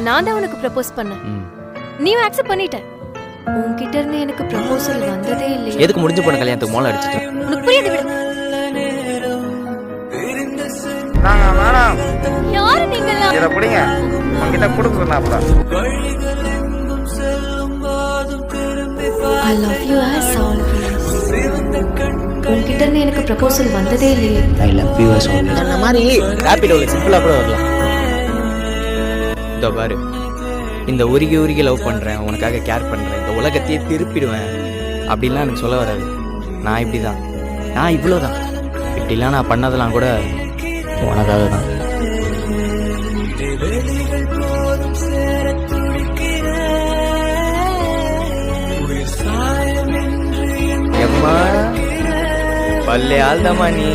நான் தான் உனக்கு ப்ரப்போஸ் பண்ணேன். நீயும் அக்செப்ட் பண்ணிட்ட. உன்கிட்ட இருந்து எனக்கு ப்ரப்போசல் வந்ததே இல்லையே. எதுக்கு முடிஞ்சு போன கல்யாணத்துக்கு மோளம் அடிச்சிட்டு? உனக்கு புரியுது விடு. மேடம் யாரு நீங்கலாம்? இத புடிங்க. உன்கிட்ட கொடுக்கறனாப்ல. I love you as always. உன்கிட்ட இருந்து எனக்கு ப்ரப்போசல் வந்ததே இல்லையே. I love you as always. அந்த மாதிரி ரேபிடோல சிம்பிளா கூட வரலாம். இதோ பாரு, இந்த உருகி உருகி லவ் பண்றேன், உனக்காக கேர் பண்றேன், இந்த உலகத்தையே திருப்பிடுவேன் அப்படிலாம் எனக்கு சொல்ல வராது. நான் இப்படிதான், நான் இவ்வளோதான். இப்படிலாம் நான் பண்ணதெல்லாம் கூட உனக்காக தான். எம்மா பல்லே ஆள்தம்மா நீ.